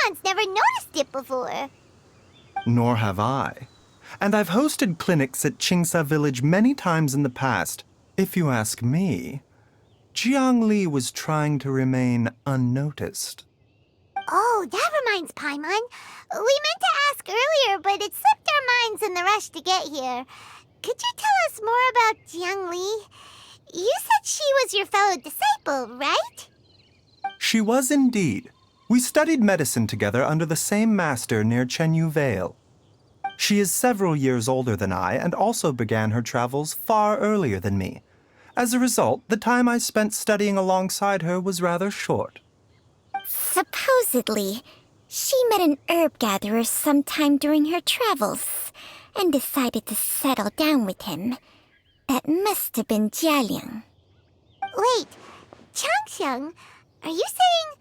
Paimon's never noticed it before. Nor have I. And I've hosted clinics at Qingsa Village many times in the past. If you ask me, Jiangli was trying to remain unnoticed. Oh, that reminds Paimon. We meant to ask earlier, but it slipped our minds in the rush to get here. Could you tell us more about Jiang Li? You said she was your fellow disciple, right? She was indeed. We studied medicine together under the same master near Chenyu Vale. She is several years older than I and also began her travels far earlier than me. As a result, the time I spent studying alongside her was rather short. Supposedly, she met an herb gatherer sometime during her travels and decided to settle down with him. That must have been Jialiang. Wait, Changxiang, are you saying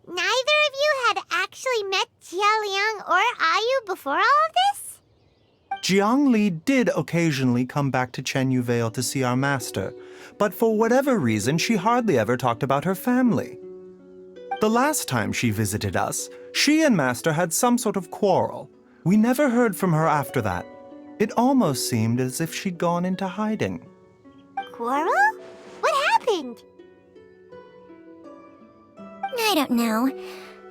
neither of you had actually met Jialiang or Ayu before all of this? Jiang Li did occasionally come back to Chenyu Vale to see our master, but for whatever reason, she hardly ever talked about her family. The last time she visited us, she and Master had some sort of quarrel. We never heard from her after that. It almost seemed as if she'd gone into hiding. Quarrel? What happened? I don't know.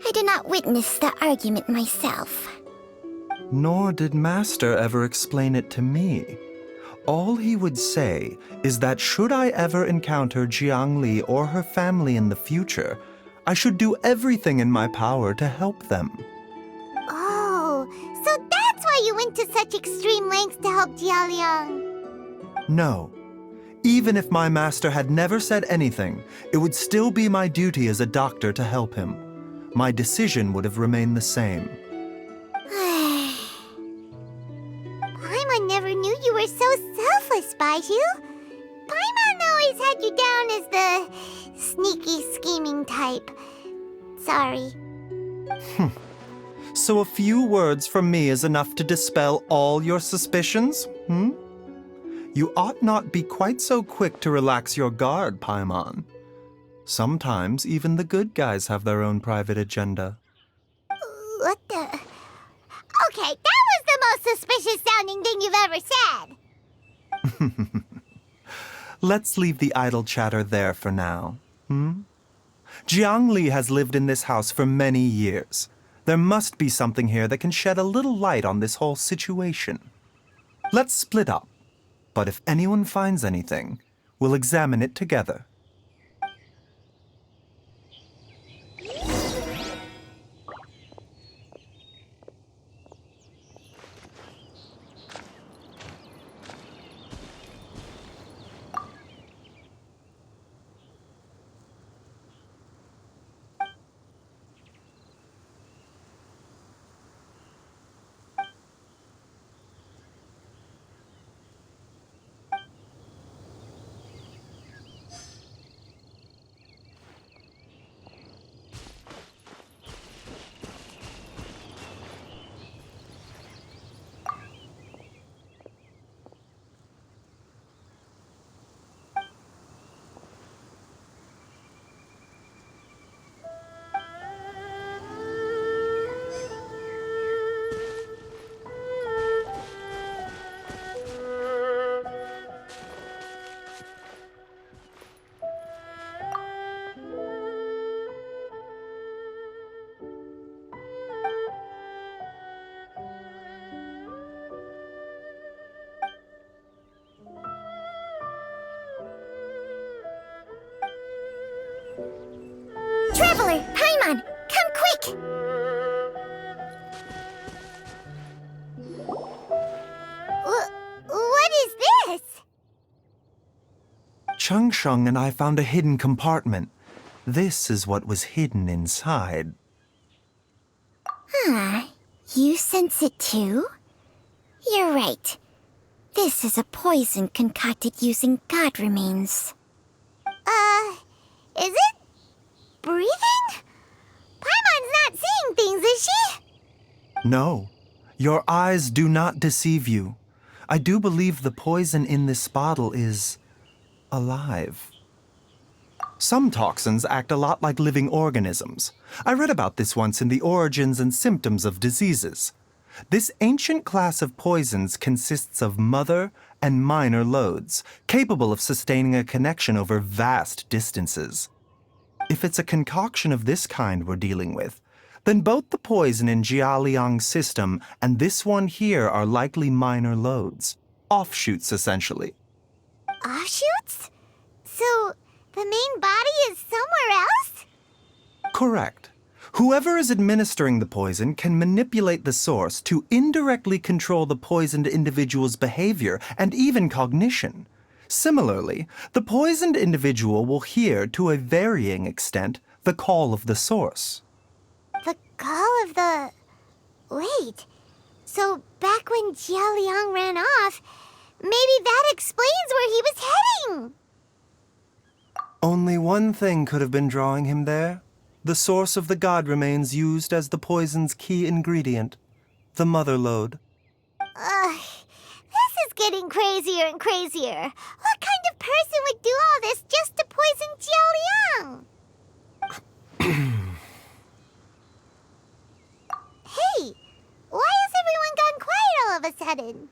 I did not witness the argument myself. Nor did Master ever explain it to me. All he would say is that should I ever encounter Jiang Li or her family in the future, I should do everything in my power to help them. Oh, so that's why you went to such extreme lengths to help Jialiang. No. Even if my master had never said anything, it would still be my duty as a doctor to help him. My decision would have remained the same. Paimon never knew you were so selfless, Baizhu. Paimon always had you down as the sneaky, scheming type. Sorry. So a few words from me is enough to dispel all your suspicions, You ought not be quite so quick to relax your guard, Paimon. Sometimes even the good guys have their own private agenda. What the... Okay, that was the most suspicious-sounding thing you've ever said. Let's leave the idle chatter there for now, Jiang Li has lived in this house for many years. There must be something here that can shed a little light on this whole situation. Let's split up. But if anyone finds anything, we'll examine it together. Traveler, Paimon, come quick! What is this? Changsheng and I found a hidden compartment. This is what was hidden inside. You sense it too? You're right. This is a poison concocted using god remains. Is it breathing? Paimon's not seeing things, is she? No, your eyes do not deceive you. I do believe the poison in this bottle is alive. Some toxins act a lot like living organisms. I read about this once in The Origins and Symptoms of Diseases. This ancient class of poisons consists of mother and minor loads, capable of sustaining a connection over vast distances. If it's a concoction of this kind we're dealing with, then both the poison in Jialiang's system and this one here are likely minor loads. Offshoots, essentially. Offshoots? So, the main body is somewhere else? Correct. Whoever is administering the poison can manipulate the source to indirectly control the poisoned individual's behavior and even cognition. Similarly, the poisoned individual will hear, to a varying extent, the call of the source. The call of the... Wait. So, back when Jialiang ran off, maybe that explains where he was heading. Only one thing could have been drawing him there. The source of the god remains used as the poison's key ingredient, the mother lode. This is getting crazier and crazier. What kind of person would do all this just to poison Jialiang? Hey, why has everyone gone quiet all of a sudden?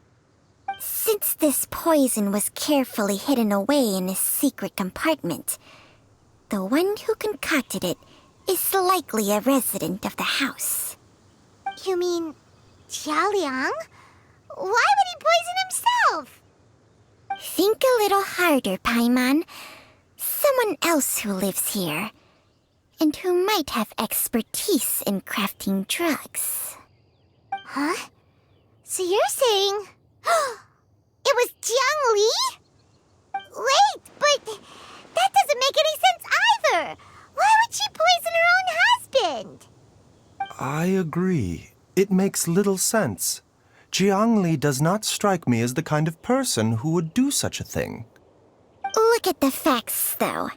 Since this poison was carefully hidden away in a secret compartment, the one who concocted it is likely a resident of the house. You mean Jialiang? Why would he poison himself? Think a little harder, Paimon. Someone else who lives here, and who might have expertise in crafting drugs. Huh? So you're saying... it was Jiang Li? Wait, but that doesn't make any sense either! Why would she poison her own husband? I agree. It makes little sense. Jiang Li does not strike me as the kind of person who would do such a thing. Look at the facts, though.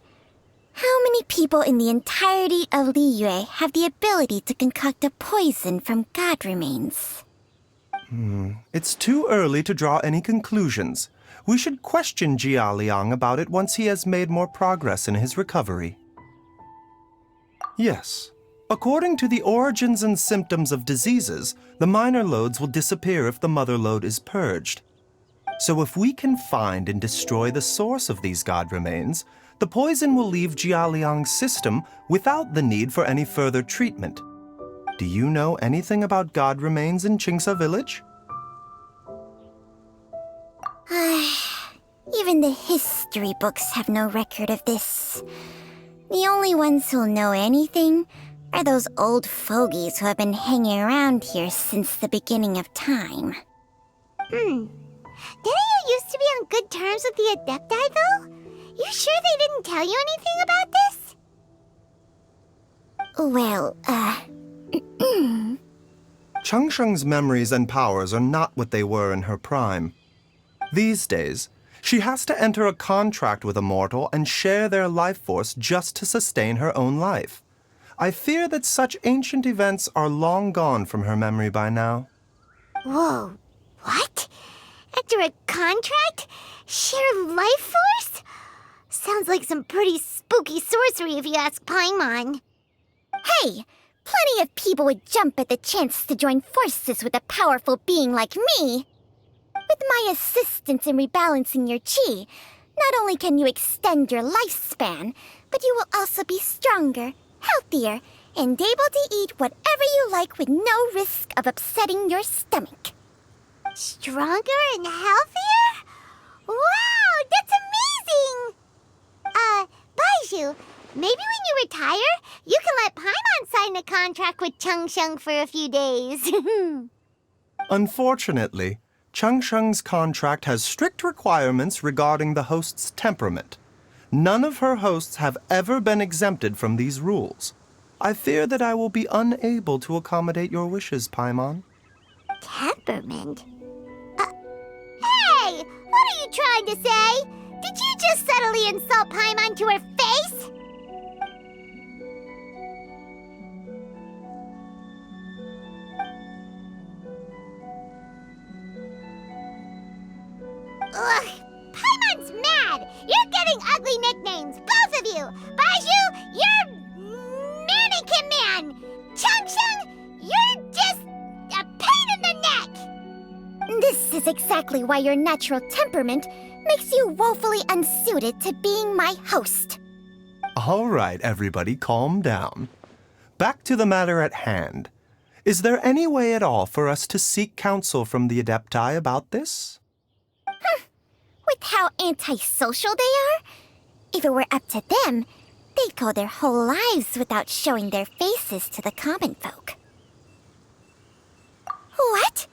How many people in the entirety of Liyue have the ability to concoct a poison from god remains? It's too early to draw any conclusions. We should question Jia Liang about it once he has made more progress in his recovery. Yes. According to the origins and symptoms of diseases, the minor loads will disappear if the mother load is purged. So if we can find and destroy the source of these god remains, the poison will leave Jialiang's system without the need for any further treatment. Do you know anything about god remains in Qingsa village? Even the history books have no record of this. The only ones who'll know anything are those old fogies who have been hanging around here since the beginning of time. Didn't you used to be on good terms with the Adepti, though? You sure they didn't tell you anything about this? Well, Changsheng's memories and powers are not what they were in her prime. These days, she has to enter a contract with a mortal and share their life force just to sustain her own life. I fear that such ancient events are long gone from her memory by now. Whoa, what? Enter a contract? Share life force? Sounds like some pretty spooky sorcery if you ask Paimon. hey! Plenty of people would jump at the chance to join forces with a powerful being like me. With my assistance in rebalancing your chi, not only can you extend your lifespan, but you will also be stronger, healthier, and able to eat whatever you like with no risk of upsetting your stomach. Stronger and healthier? Wow, that's amazing! Baizhu, maybe when you retire, you can let Paimon sign a contract with Changsheng for a few days. Unfortunately, Changsheng's contract has strict requirements regarding the host's temperament. None of her hosts have ever been exempted from these rules. I fear that I will be unable to accommodate your wishes, Paimon. Temperament? Hey! What are you trying to say? Did you just subtly insult Paimon to her face? Ugh! Paimon's mad! You're getting ugly nicknames, both of of you. Baizhu, you're mannequin man. Chung, you're just a pain in the neck. This is exactly why your natural temperament makes you woefully unsuited to being my host. All right, everybody, calm down. Back to the matter at hand. Is there any way at all for us to seek counsel from the Adepti about this? With how antisocial they are, if it were up to them, they'd go their whole lives without showing their faces to the common folk. What?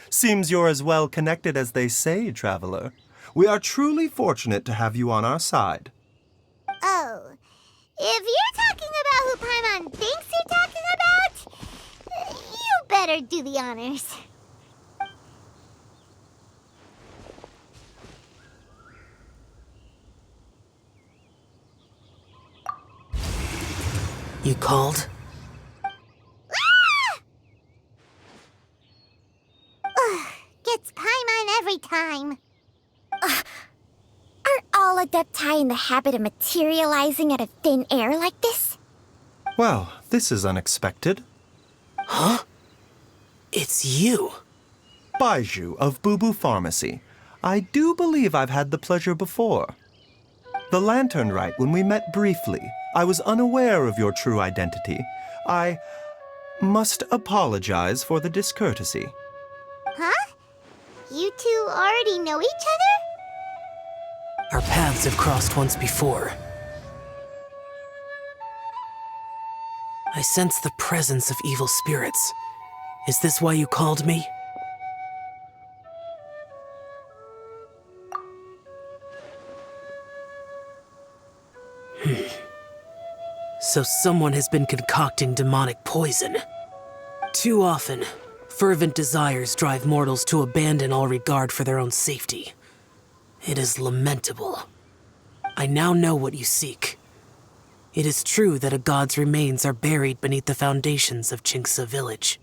Seems you're as well connected as they say, traveler. We are truly fortunate to have you on our side. Oh, if you're talking about who Paimon thinks you're talking about, you better do the honors. You called? Gets Paimon every time. Aren't all Adepti in the habit of materializing out of thin air like this? Well, this is unexpected. Huh? It's you. Baizhu of Boo Boo Pharmacy. I do believe I've had the pleasure before. The Lantern Rite, when we met briefly, I was unaware of your true identity. I must apologize for the discourtesy. Huh? You two already know each other? Our paths have crossed once before. I sense the presence of evil spirits. Is this why you called me? So someone has been concocting demonic poison. Too often, fervent desires drive mortals to abandon all regard for their own safety. It is lamentable. I now know what you seek. It is true that a god's remains are buried beneath the foundations of Qingce village.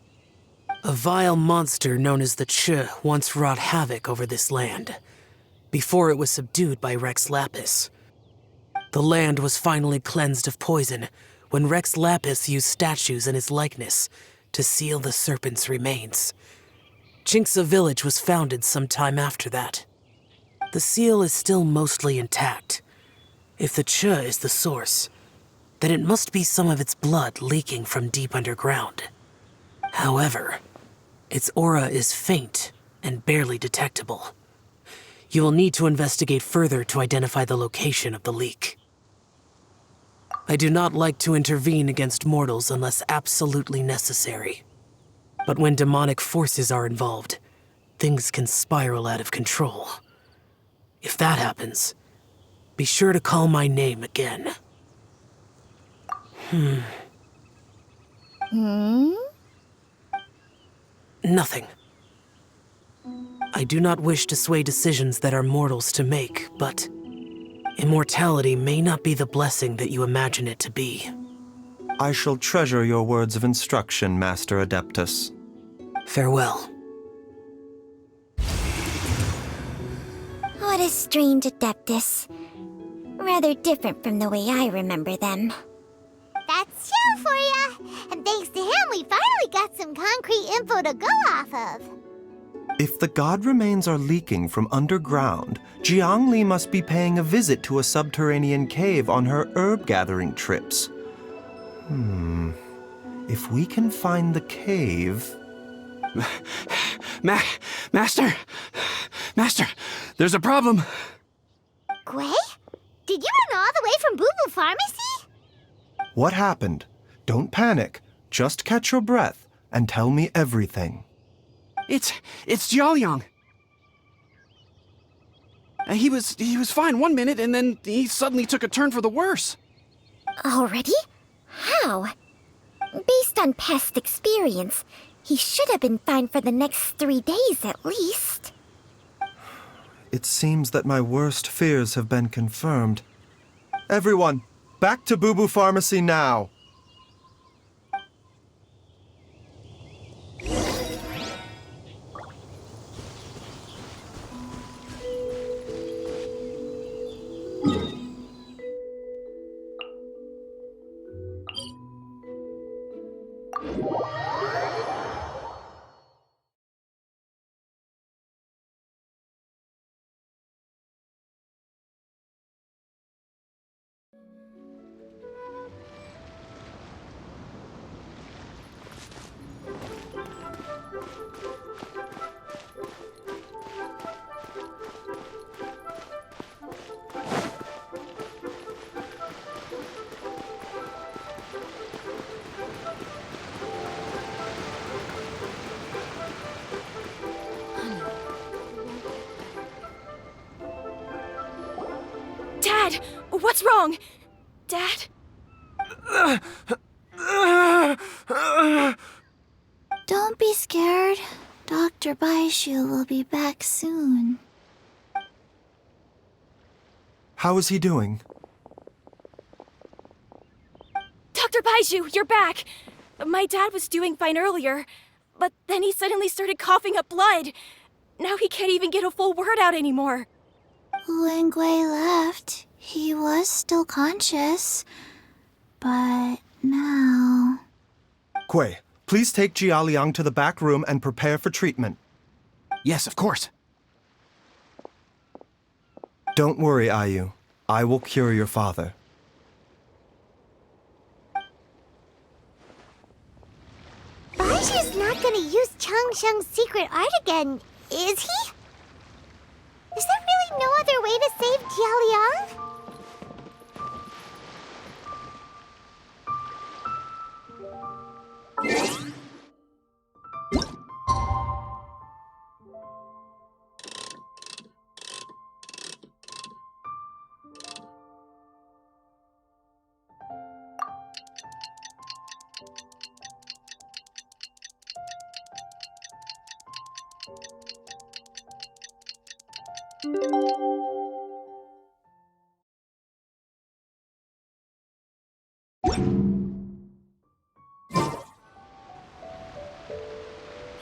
A vile monster known as the Che once wrought havoc over this land, before it was subdued by Rex Lapis. The land was finally cleansed of poison when Rex Lapis used statues in his likeness to seal the serpent's remains. Qingce village was founded some time after that. The seal is still mostly intact. If the Che is the source, then it must be some of its blood leaking from deep underground. However, its aura is faint and barely detectable. You will need to investigate further to identify the location of the leak. I do not like to intervene against mortals unless absolutely necessary. But when demonic forces are involved, things can spiral out of control. If that happens, be sure to call my name again. Nothing. I do not wish to sway decisions that are mortals to make, but immortality may not be the blessing that you imagine it to be. I shall treasure your words of instruction, Master Adeptus. Farewell. What a strange Adeptus. Rather different from the way I remember them. That's Xiao for ya! And thanks to him, we finally got some concrete info to go off of. If the god remains are leaking from underground, Jiangli must be paying a visit to a subterranean cave on her herb-gathering trips. If we can find the cave... Master, there's a problem. Gui? Did you run all the way from Boo Boo Pharmacy? What happened? Don't panic. Just catch your breath and tell me everything. It's Jiaoyang. He was fine one minute, and then he suddenly took a turn for the worse. Already? How? Based on past experience, he should have been fine for the next 3 days at least. It seems that my worst fears have been confirmed. Everyone, back to Boo Boo Pharmacy now! What's wrong? Dad? Don't be scared. Dr. Baizhu will be back soon. How is he doing? Dr. Baizhu, you're back! My dad was doing fine earlier, but then he suddenly started coughing up blood. Now he can't even get a full word out anymore. When Gui left, he was still conscious. But now... Gui, please take Jia Liang to the back room and prepare for treatment. Yes, of course. Don't worry, Ayu. I will cure your father. Baizhu's not gonna use Changsheng's secret art again, is he? Is there really no other way to save Jialiang?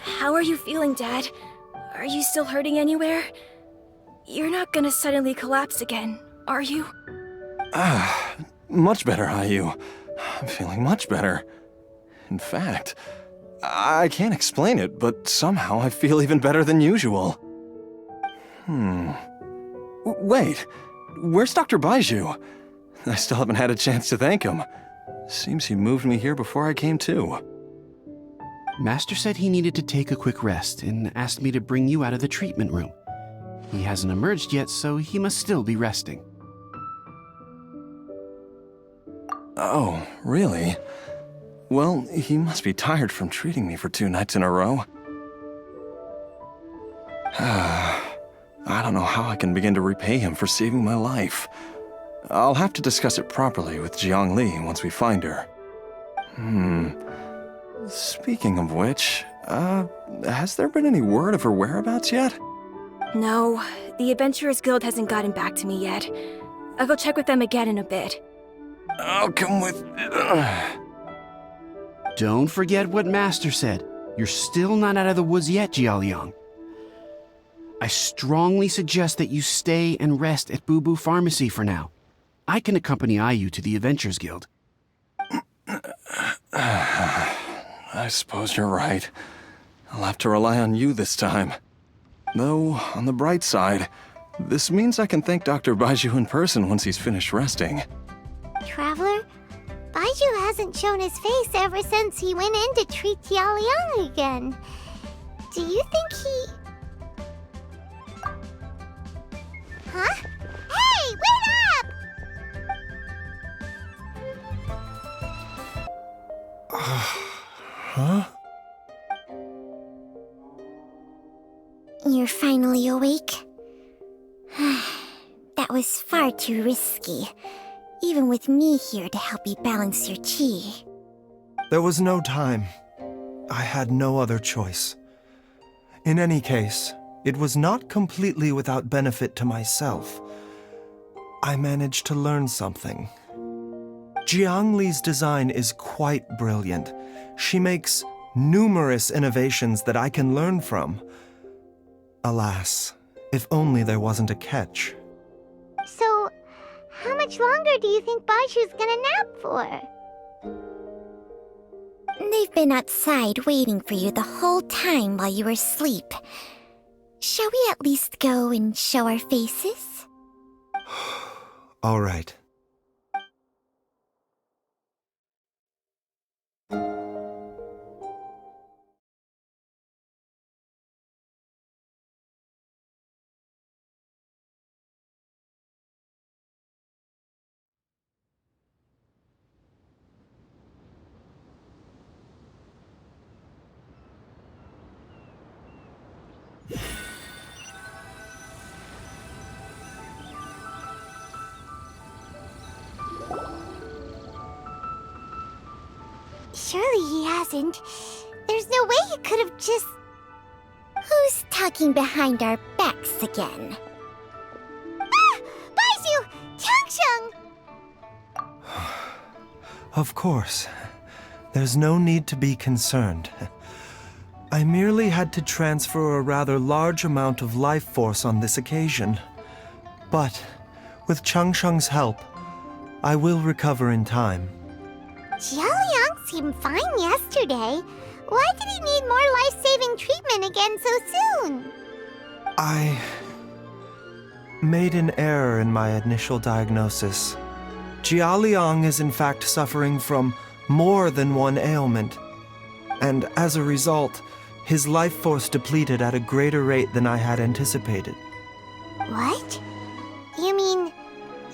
How are you feeling, Dad? Are you still hurting anywhere? You're not gonna suddenly collapse again, are you? Much better, Ayu. I'm feeling much better. In fact, I can't explain it, but somehow I feel even better than usual. Wait, where's Dr. Baizhu? I still haven't had a chance to thank him. Seems he moved me here before I came to. Master said he needed to take a quick rest and asked me to bring you out of the treatment room. He hasn't emerged yet, so he must still be resting. Oh, really? Well, he must be tired from treating me for 2 nights in a row. I don't know how I can begin to repay him for saving my life. I'll have to discuss it properly with Jiangli once we find her. Speaking of which, has there been any word of her whereabouts yet? No, the Adventurers Guild hasn't gotten back to me yet. I'll go check with them again in a bit. I'll come with... Don't forget what Master said. You're still not out of the woods yet, Jialiang. I strongly suggest that you stay and rest at Boo Boo Pharmacy for now. I can accompany Ayu to the Adventurers Guild. I suppose you're right. I'll have to rely on you this time. Though, on the bright side, this means I can thank Dr. Baizhu in person once he's finished resting. Traveler, Baizhu hasn't shown his face ever since he went in to treat Jialiang again. Do you think he... Huh? Hey, wait up! Huh? You're finally awake? That was far too risky, even with me here to help you balance your chi. There was no time. I had no other choice. In any case, it was not completely without benefit to myself. I managed to learn something. Jiangli's design is quite brilliant. She makes numerous innovations that I can learn from. Alas, if only there wasn't a catch. So, how much longer do you think Baizhu's gonna nap for? They've been outside waiting for you the whole time while you were asleep. Shall we at least go and show our faces? All right. Surely he hasn't. There's no way he could have just... Who's talking behind our backs again? Ah! Baizhu! Changsheng! Of course. There's no need to be concerned. I merely had to transfer a rather large amount of life force on this occasion. But, with Changsheng's help, I will recover in time. Jialiang seemed fine yesterday. Why did he need more life-saving treatment again so soon? I made an error in my initial diagnosis. Jialiang is in fact suffering from more than one ailment. And as a result, his life force depleted at a greater rate than I had anticipated. What? You mean,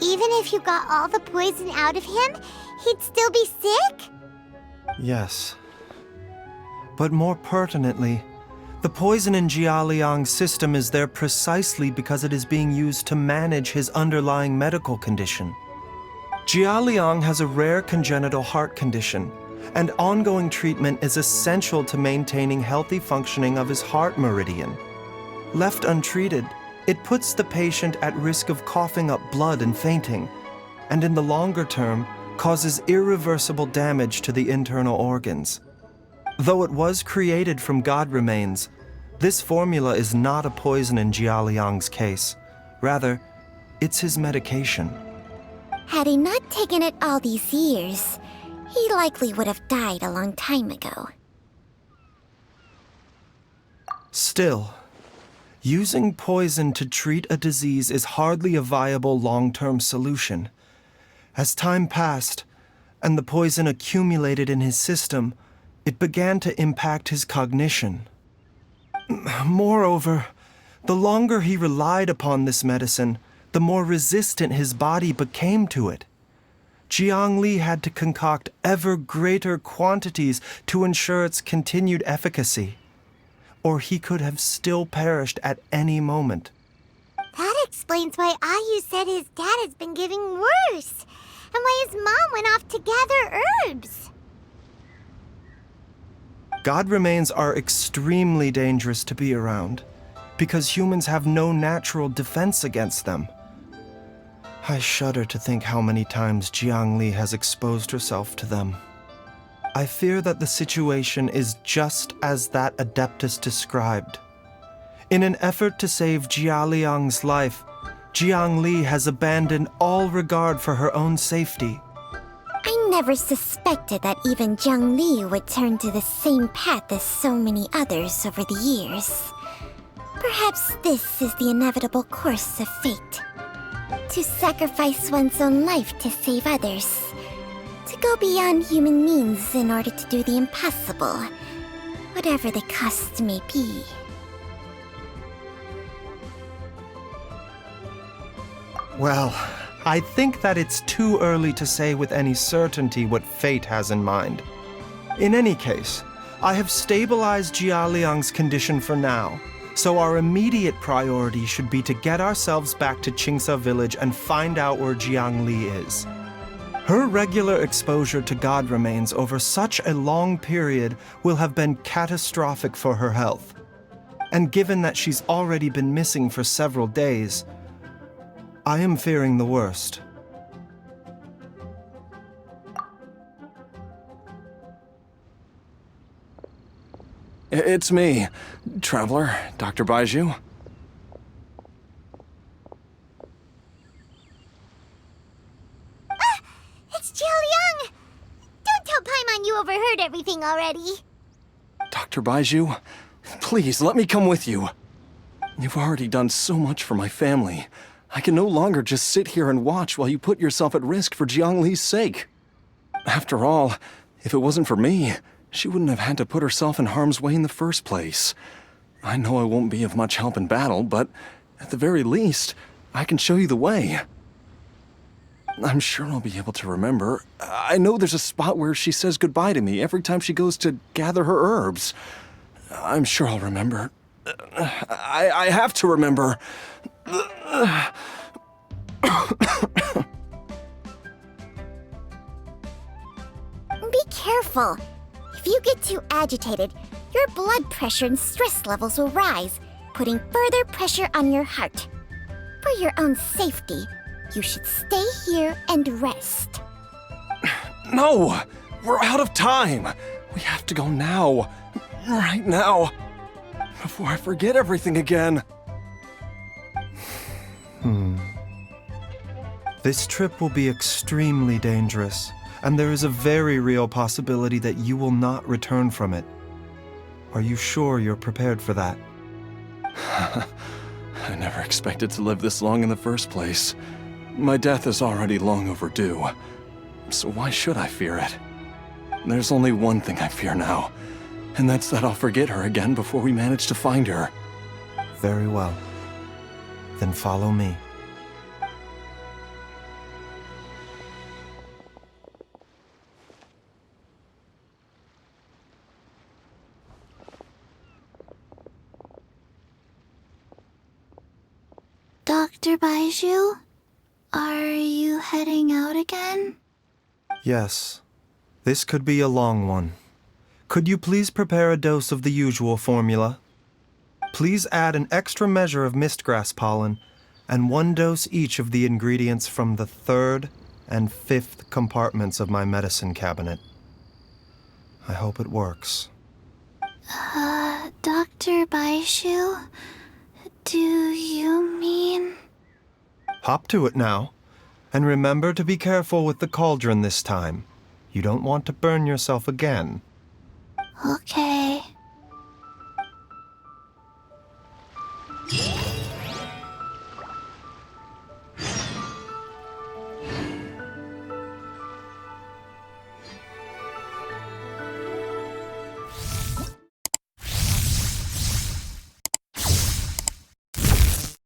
even if you got all the poison out of him, he'd still be sick? Yes. But more pertinently, the poison in Jialiang's system is there precisely because it is being used to manage his underlying medical condition. Jialiang has a rare congenital heart condition, and ongoing treatment is essential to maintaining healthy functioning of his heart meridian. Left untreated, it puts the patient at risk of coughing up blood and fainting, and in the longer term, causes irreversible damage to the internal organs. Though it was created from god remains, this formula is not a poison in Jialiang's case. Rather, it's his medication. Had he not taken it all these years, he likely would have died a long time ago. Still, using poison to treat a disease is hardly a viable long-term solution. As time passed, and the poison accumulated in his system, it began to impact his cognition. Moreover, the longer he relied upon this medicine, the more resistant his body became to it. Jiang Li had to concoct ever greater quantities to ensure its continued efficacy, or he could have still perished at any moment. That explains why Ayu said his dad has been getting worse, and why his mom went off to gather herbs. God remains are extremely dangerous to be around, because humans have no natural defense against them. I shudder to think how many times Jiang Li has exposed herself to them. I fear that the situation is just as that Adeptus described. In an effort to save Jialiang's life, Jiang Li has abandoned all regard for her own safety. I never suspected that even Jiang Li would turn to the same path as so many others over the years. Perhaps this is the inevitable course of fate. To sacrifice one's own life to save others. To go beyond human means in order to do the impossible, whatever the cost may be. Well, I think that it's too early to say with any certainty what fate has in mind. In any case, I have stabilized Jialiang's condition for now, so our immediate priority should be to get ourselves back to Qingsa village and find out where Jiang Li is. Her regular exposure to god remains over such a long period will have been catastrophic for her health. And given that she's already been missing for several days, I am fearing the worst. It's me, Traveler, Dr. Baizhu. It's Jialiang! Don't tell Paimon you overheard everything already. Dr. Baizhu, please let me come with you. You've already done so much for my family. I can no longer just sit here and watch while you put yourself at risk for Jiang Li's sake. After all, if it wasn't for me, she wouldn't have had to put herself in harm's way in the first place. I know I won't be of much help in battle, but at the very least, I can show you the way. I'm sure I'll be able to remember. I know there's a spot where she says goodbye to me every time she goes to gather her herbs. I'm sure I'll remember. I have to remember. And be careful. If you get too agitated, your blood pressure and stress levels will rise, putting further pressure on your heart. For your own safety, you should stay here and rest. No! We're out of time! We have to go now. Right now. Before I forget everything again. This trip will be extremely dangerous, and there is a very real possibility that you will not return from it. Are you sure you're prepared for that? I never expected to live this long in the first place. My death is already long overdue. So why should I fear it? There's only one thing I fear now, and that's that I'll forget her again before we manage to find her. Very well. Then follow me. Dr. Baizhu, are you heading out again? Yes. This could be a long one. Could you please prepare a dose of the usual formula? Please add an extra measure of mistgrass pollen and 1 dose each of the ingredients from the 3rd and 5th compartments of my medicine cabinet. I hope it works. Dr. Baizhu, do you mean... Hop to it now. And remember to be careful with the cauldron this time. You don't want to burn yourself again. Okay.